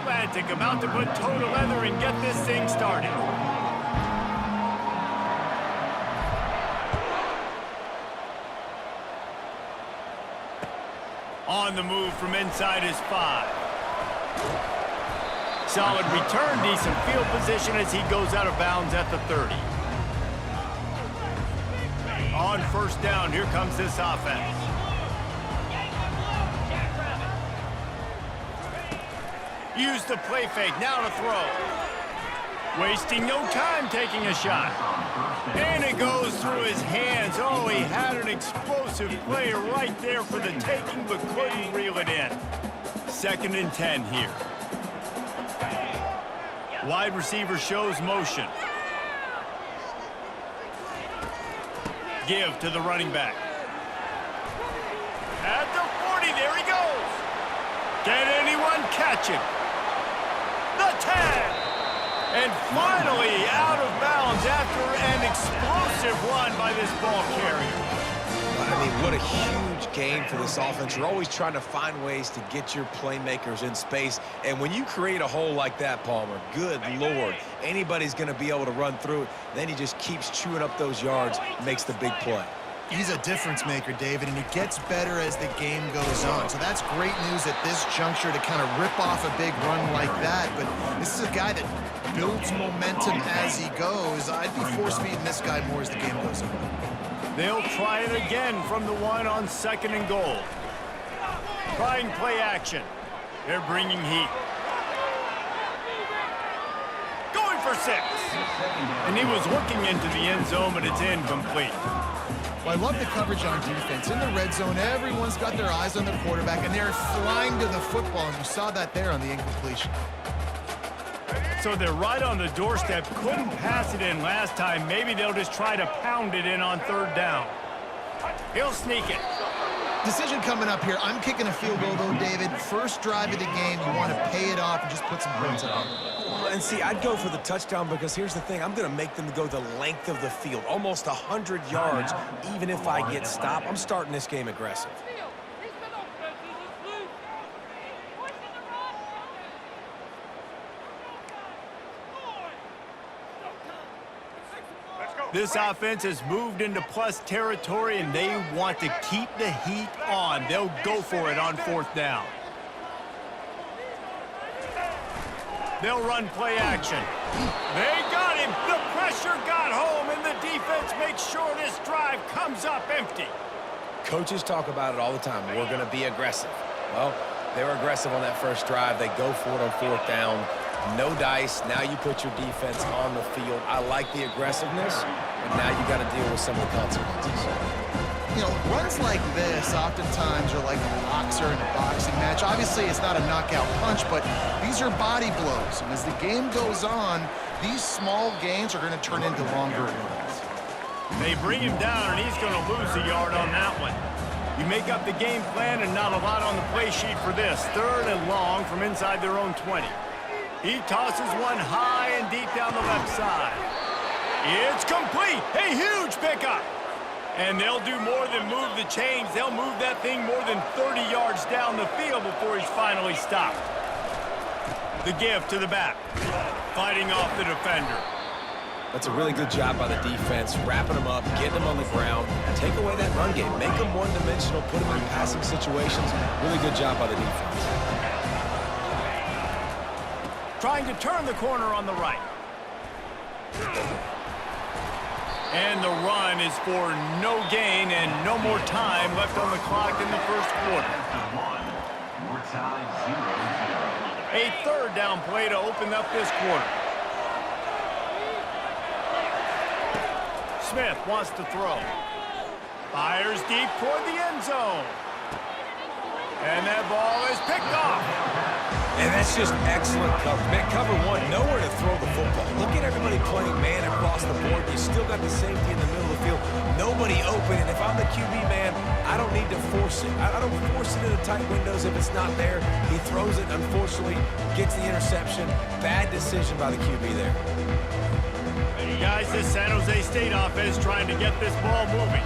Atlantic about to put toe to leather and get this thing started. On the move from inside his 5. Solid return, decent field position as he goes out of bounds at the 30. On first down, here comes this offense. Use the play fake, now to throw. Wasting no time taking a shot. And it goes through his hands. Oh, he had an explosive play right there for the taking, but couldn't reel it in. 2nd and 10 here. Wide receiver shows motion. Give to the running back. At the 40, there he goes. Can anyone catch him? The 10. And finally out of bounds after an explosive run by this ball carrier. I mean, what a huge game for this offense. You're always trying to find ways to get your playmakers in space. And when you create a hole like that, Palmer, good Lord, anybody's going to be able to run through it. Then he just keeps chewing up those yards, makes the big play. He's a difference maker, David, and he gets better as the game goes on. So that's great news at this juncture to kind of rip off a big run like that. But this is a guy that builds momentum as he goes. I'd be force-feeding this guy more as the game goes on. They'll try it again from the 1 on 2nd and goal. Trying play action. They're bringing heat. Going for 6. And he was looking into the end zone, but it's incomplete. Well, I love the coverage on defense. In the red zone, everyone's got their eyes on the quarterback, and they're flying to the football, and you saw that there on the incompletion. So they're right on the doorstep. Couldn't pass it in last time. Maybe they'll just try to pound it in on 3rd down. He'll sneak it. Decision coming up here. I'm kicking a field goal, though, David. First drive of the game, you want to pay it off and just put some points on it. And see, I'd go for the touchdown because here's the thing. I'm going to make them go the length of the field, almost 100 yards, even if I get stopped. I'm starting this game aggressive. This offense has moved into plus territory, and they want to keep the heat on. They'll go for it on 4th down. They'll run play action. They got him. The pressure got home, and the defense makes sure this drive comes up empty. Coaches talk about it all the time. We're going to be aggressive. Well, they were aggressive on that first drive. They go for it on 4th down. No dice. Now you put your defense on the field. I like the aggressiveness, but now you got to deal with some of the consequences. You know, runs like this oftentimes are like a boxer in a boxing match. Obviously, it's not a knockout punch, but these are body blows. And as the game goes on, these small gains are going to turn into longer runs. They bring him down, and he's going to lose a yard on that one. You make up the game plan, and not a lot on the play sheet for this. 3rd and long from inside their own 20. He tosses one high and deep down the left side. It's complete. A huge pickup. And they'll do more than move the chains. They'll move that thing more than 30 yards down the field before he's finally stopped. The give to the back. Fighting off the defender. That's a really good job by the defense, wrapping them up, getting them on the ground, take away that run game, make them one-dimensional, put them in passing situations. Really good job by the defense. Trying to turn the corner on the right. And the run is for no gain and no more time left on the clock in the first quarter. A 3rd down play to open up this quarter. Smith wants to throw. Fires deep toward the end zone. And that ball is picked off. And that's just excellent cover. Man, cover 1, nowhere to throw the football. Look at everybody playing man across the board. You still got the safety in the middle of the field. Nobody open. And if I'm the QB man, I don't need to force it. I don't force it into tight windows if it's not there. He throws it, unfortunately, gets the interception. Bad decision by the QB there. Guys, this San Jose State offense trying to get this ball moving.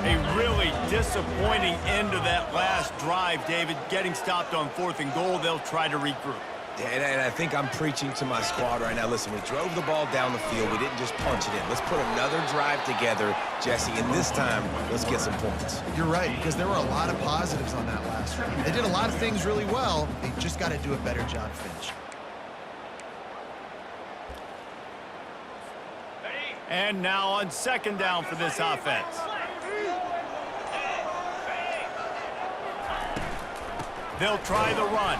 A really disappointing end of that last drive, David. Getting stopped on 4th and goal, they'll try to regroup. And I think I'm preaching to my squad right now. Listen, we drove the ball down the field. We didn't just punch it in. Let's put another drive together, Jesse, and this time, let's get some points. You're right, because there were a lot of positives on that last drive. They did a lot of things really well. They just got to do a better job finishing. And now on 2nd down for this offense. They'll try the run.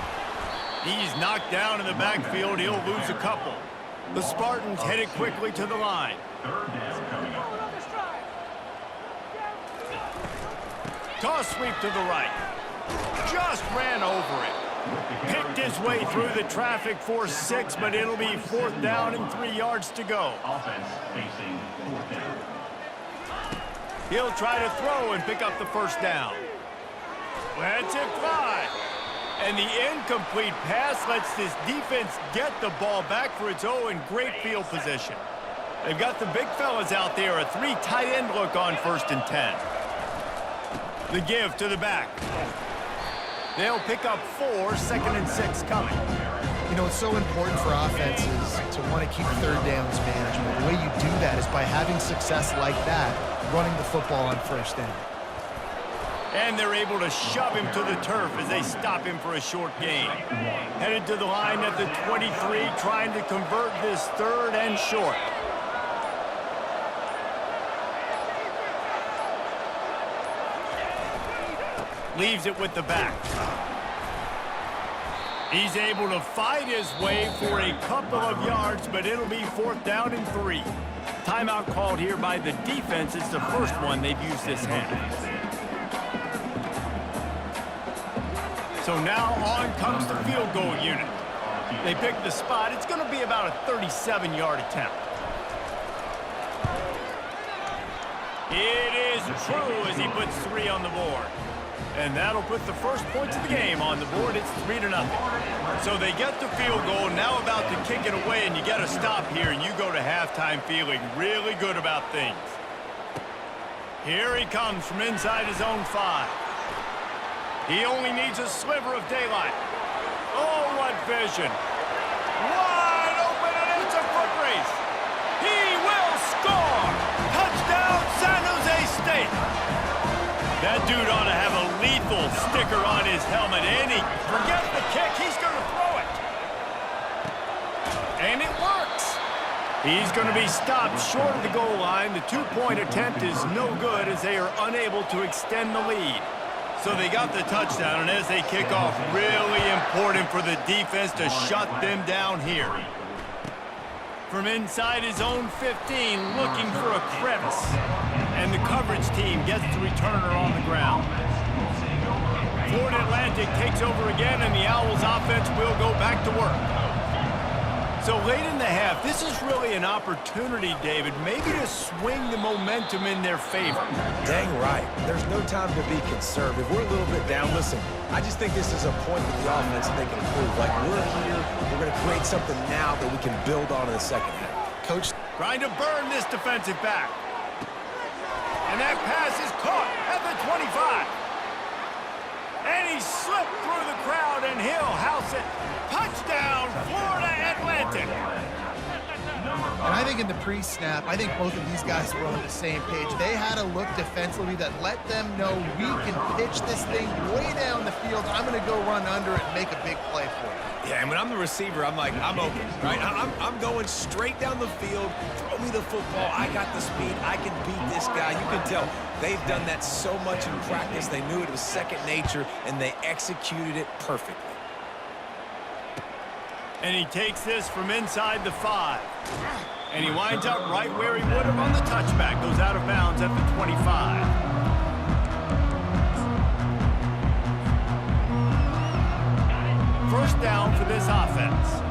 He's knocked down in the backfield. He'll lose a couple. The Spartans headed quickly to the line. Toss sweep to the right. Just ran over it. Picked his way through the traffic for 6, but it'll be 4th down and 3 yards to go. Offense facing 4th down. He'll try to throw and pick up the 1st down. Lets it fly. And the incomplete pass lets this defense get the ball back for its own great field position. They've got the big fellas out there, a 3 tight end look on 1st and 10. The give to the back. They'll pick up 4, 2nd and 6 coming. You know, it's so important for offenses to want to keep 3rd downs manageable. The way you do that is by having success like that, running the football on 1st down. And they're able to shove him to the turf as they stop him for a short gain. Headed to the line at the 23, trying to convert this 3rd and short. Leaves it with the back. He's able to fight his way for a couple of yards, but it'll be 4th down and 3. Timeout called here by the defense. It's the first one they've used this half. So now on comes the field goal unit. They pick the spot. It's going to be about a 37-yard attempt. It is true as he puts 3 on the board. And that'll put the first points of the game on the board. It's 3-0. So they get the field goal, now about to kick it away, and you get a stop here, and you go to halftime feeling really good about things. Here he comes from inside his own 5. He only needs a sliver of daylight. Oh, what vision. Wide open, and it's a foot race. He will score. Touchdown, San Jose State. That dude ought to have a lethal sticker on his helmet. And he forgets the kick. He's going to throw it. And it works. He's going to be stopped short of the goal line. The 2-point attempt is no good as they are unable to extend the lead. So they got the touchdown, and as they kick off, really important for the defense to shut them down here. From inside his own 15, looking for a crevice. And the coverage team gets the returner on the ground. Florida Atlantic takes over again, and the Owls offense will go back to work. So late in the half, this is really an opportunity, David, maybe to swing the momentum in their favor. Dang right. There's no time to be conservative. We're a little bit down. Listen, I just think this is a point with the offense that they can improve. Like, we're here, we're going to create something now that we can build on in the 2nd half. Coach, trying to burn this defensive back. And that pass is caught at the 25. And he slipped through the crowd, and he'll house it. Touchdown, Florida Atlantic. and I think in the pre-snap, I think both of these guys were on the same page. They had a look defensively that let them know we can pitch this thing way down the field. I'm going to go run under it and make a big play for it. Yeah, and when I'm the receiver, I'm like, I'm open, right? I'm going straight down the field. Throw me the football. I got the speed. I can beat this guy. You can tell they've done that so much in practice. They knew it was second nature, and they executed it perfectly. And he takes this from inside the 5. And he winds up right where he would have on the touchback. Goes out of bounds at the 25. First down for this offense.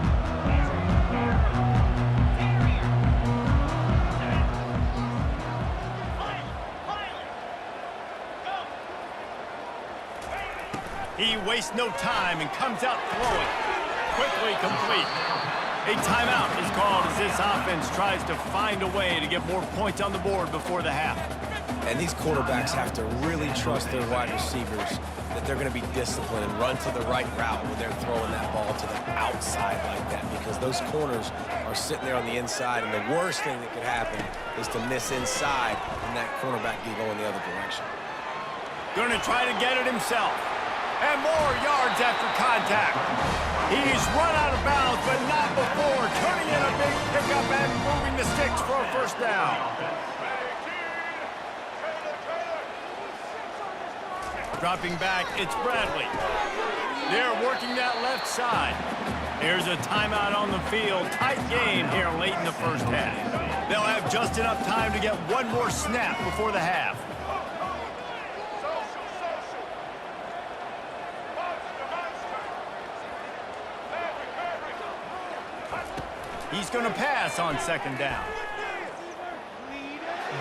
He wastes no time and comes out throwing. Quickly complete. A timeout is called as this offense tries to find a way to get more points on the board before the half. And these quarterbacks have to really trust their wide receivers that they're going to be disciplined and run to the right route when they're throwing that ball to the outside like that, because those corners are sitting there on the inside, and the worst thing that could happen is to miss inside and that cornerback be going the other direction. Going to try to get it himself. And more yards after contact. He's run out of bounds, but not before turning in a big pickup and moving the sticks for a first down. Dropping back, it's Bradley. They're working that left side. Here's a timeout on the field. Tight game here late in the first half. They'll have just enough time to get one more snap before the half. He's going to pass on second down.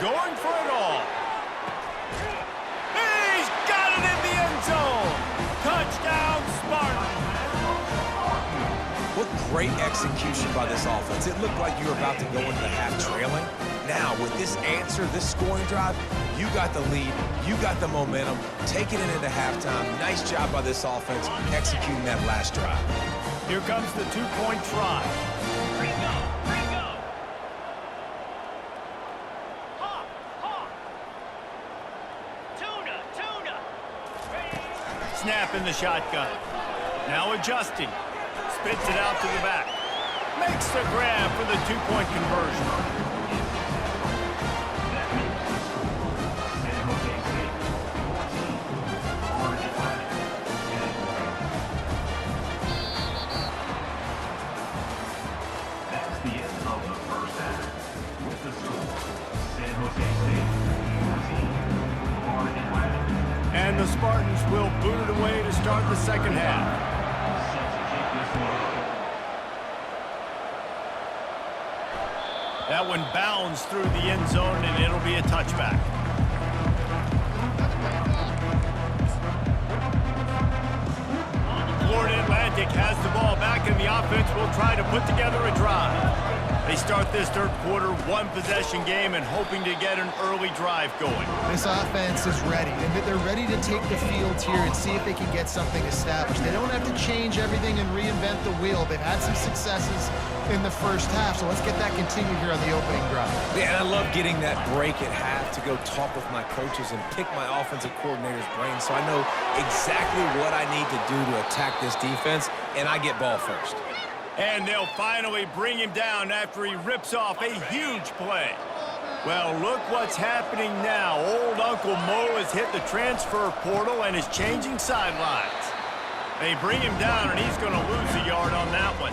Going for it all. He's got it in the end zone. Touchdown, Spartan. What great execution by this offense. It looked like you were about to go into the half trailing. Now, with this answer, this scoring drive, you got the lead, you got the momentum, taking it into halftime. Nice job by this offense executing that last drive. Here comes the two-point try. Snap in the shotgun. Now adjusting. Spits it out to the back. Makes the grab for the two-point conversion. That's the end of the first half. With the score, San Jose State 14, Florida Atlantic. And the Spartans will boot it away to start the second half. That one bounds through the end zone, and it'll be a touchback. Florida Atlantic has the ball back, and the offense will try to put together a drive. They start this third quarter one-possession game and hoping to get an early drive going. This offense is ready, and they're ready to take the field here and see if they can get something established. They don't have to change everything and reinvent the wheel. They've had some successes in the first half, so let's get that continued here on the opening drive. Yeah, and I love getting that break at half to go talk with my coaches and pick my offensive coordinator's brain so I know exactly what I need to do to attack this defense, and I get ball first. And they'll finally bring him down after he rips off a huge play. Well, look what's happening now. Old Uncle Mo has hit the transfer portal and is changing sidelines. They bring him down, and he's going to lose a yard on that one.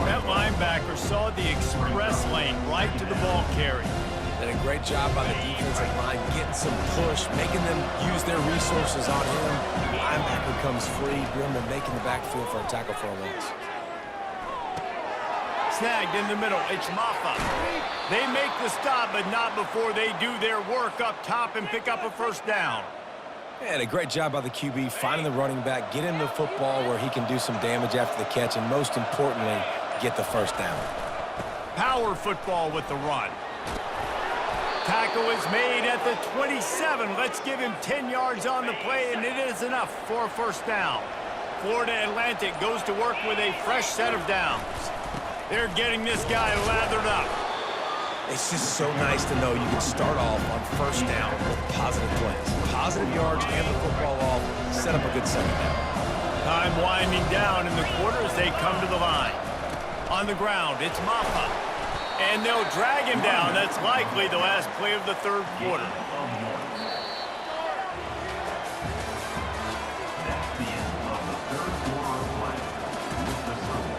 That linebacker saw the express lane right to the ball carrier. Did a great job by the defensive line, getting some push, making them use their resources on him. The linebacker comes free, Brimmer making the backfield for a tackle for a loss. Snagged in the middle, it's Maffa. They make the stop, but not before they do their work up top and pick up a first down. And a great job by the QB, finding the running back, get him the football where he can do some damage after the catch, and most importantly, get the first down. Power football with the run. Tackle is made at the 27. Let's give him 10 yards on the play, and it is enough for a first down. Florida Atlantic goes to work with a fresh set of downs. They're getting this guy lathered up. It's just so nice to know you can start off on first down with positive plays. Positive yards, hand the football off, set up a good second down. Time winding down in the quarter as they come to the line. On the ground, it's Maffa. And they'll drag him down. That's likely the last play of the third quarter. That's the end of the third quarter of play. With the score,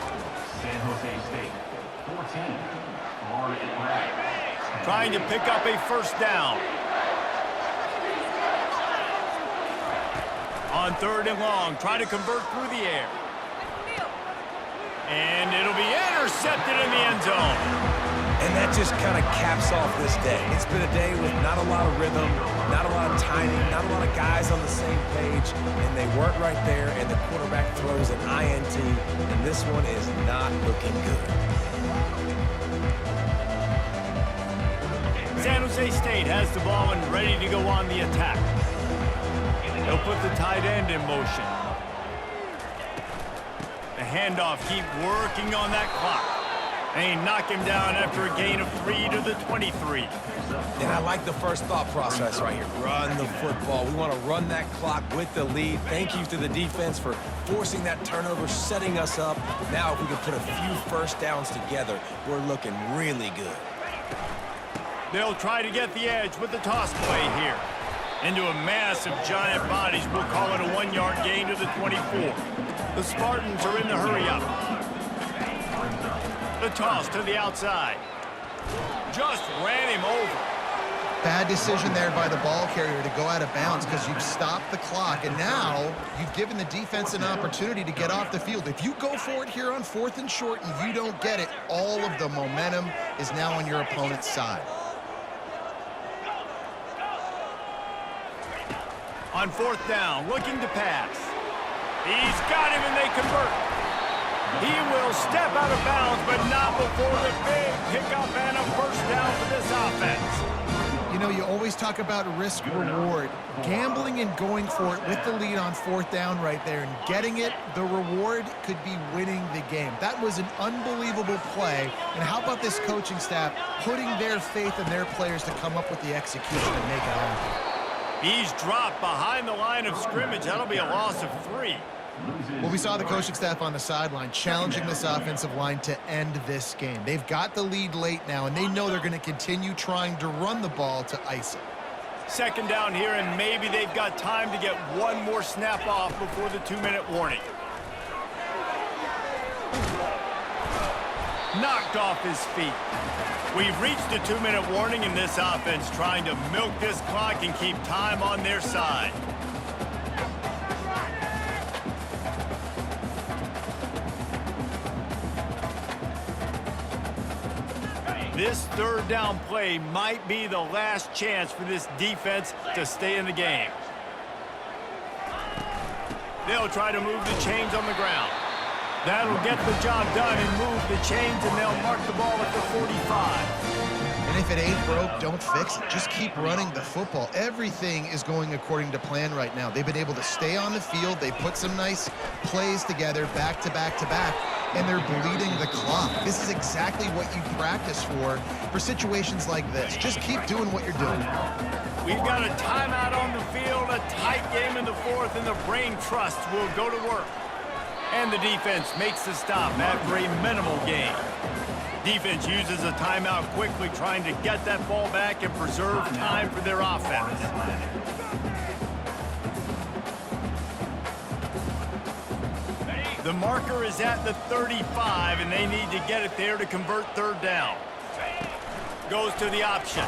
San Jose State 14, Florida Atlantic 10. Trying to pick up a first down. On third and long, try to convert through the air. And it'll be intercepted in the end zone. And that just kind of caps off this day. It's been a day with not a lot of rhythm, not a lot of timing, not a lot of guys on the same page, and they weren't right there, and the quarterback throws an INT, and this one is not looking good. San Jose Jose State has the ball and ready to go on the attack. They'll put the tight end in motion. The handoff, keep working on that clock. They knock him down after a gain of 3 to the 23. And I like the first thought process right here. Run the football. We want to run that clock with the lead. Thank you to the defense for forcing that turnover, setting us up. Now if we can put a few first downs together, we're looking really good. They'll try to get the edge with the toss play here. Into a mass of giant bodies. We'll call it a 1-yard gain to the 24. The Spartans are in the hurry-up. The toss to the outside. Just ran him over. Bad decision there by the ball carrier to go out of bounds because you've stopped the clock, and now you've given the defense an opportunity to get off the field. If you go for it here on 4th and short and you don't get it, all of the momentum is now on your opponent's side. On 4th down, looking to pass. He's got him and they convert. He will step out of bounds, but not before the big pickup and a first down for this offense. You know, you always talk about risk-reward. Gambling and going for it with the lead on 4th down right there and getting it, the reward could be winning the game. That was an unbelievable play. And how about this coaching staff putting their faith in their players to come up with the execution and make it happen? He's dropped behind the line of scrimmage. That'll be a loss of 3. Well, we saw the coaching staff on the sideline challenging this offensive line to end this game. They've got the lead late now, and they know they're going to continue trying to run the ball to ice it. 2nd down here, and maybe they've got time to get one more snap off before the 2-minute warning. Knocked off his feet. We've reached the 2-minute warning in this offense, trying to milk this clock and keep time on their side. This 3rd down play might be the last chance for this defense to stay in the game. They'll try to move the chains on the ground. That'll get the job done and move the chains, and they'll mark the ball at the 45. And if it ain't broke, don't fix it. Just keep running the football. Everything is going according to plan right now. They've been able to stay on the field. They put some nice plays together back to back to back, and they're bleeding the clock. This is exactly what you practice for situations like this. Just keep doing what you're doing. We've got a timeout on the field, a tight game in the 4th, and the brain trust will go to work. And the defense makes the stop after a minimal gain. Defense uses a timeout quickly, trying to get that ball back and preserve time for their offense. The marker is at the 35, and they need to get it there to convert 3rd down. Goes to the option.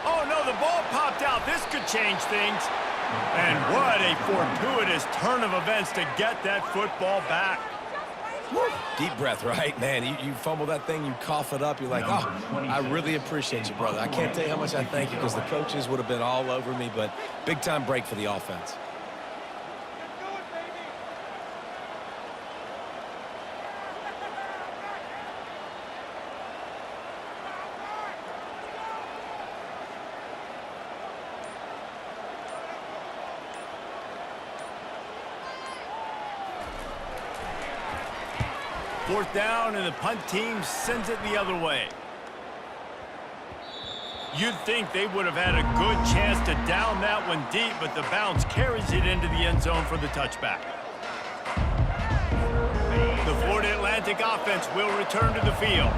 Oh, no, the ball popped out. This could change things. And what a fortuitous turn of events to get that football back. Woo. Deep breath, right? Man, you fumble that thing, you cough it up, you're like, oh, I really appreciate you, brother. I can't tell you how much I thank you because the coaches would have been all over me, but big-time break for the offense. Fourth down, and the punt team sends it the other way. You'd think they would have had a good chance to down that one deep, but the bounce carries it into the end zone for the touchback. The Florida Atlantic offense will return to the field.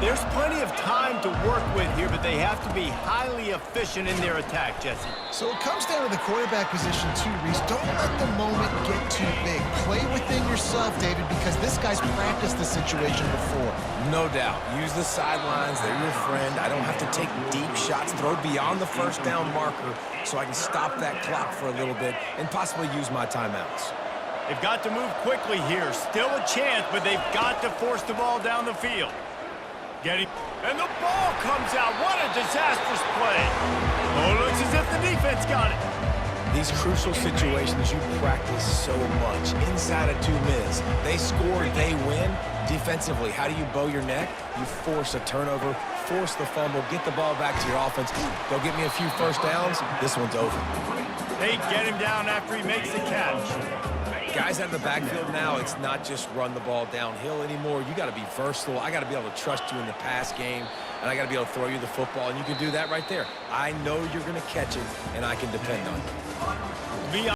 There's plenty of time to work with here, but they have to be highly efficient in their attack, Jesse. So it comes down to the quarterback position too, Reese. Don't let the moment get too big. Play within yourself, David, because this guy's practiced the situation before. No doubt. Use the sidelines. They're your friend. I don't have to take deep shots, throw beyond the 1st down marker so I can stop that clock for a little bit and possibly use my timeouts. They've got to move quickly here. Still a chance, but they've got to force the ball down the field. And the ball comes out. What a disastrous play. Oh, looks as if the defense got it. These crucial situations you practice so much. Inside of 2 minutes, they score, they win. Defensively, how do you bow your neck? You force a turnover, force the fumble, get the ball back to your offense, go get me a few first downs, this one's over. Hey, get him down after he makes the catch. Guys out of the backfield now, it's not just run the ball downhill anymore. You got to be versatile. I got to be able to trust you in the pass game, and I got to be able to throw you the football, and you can do that right there. I know you're going to catch it, and I can depend on it. Be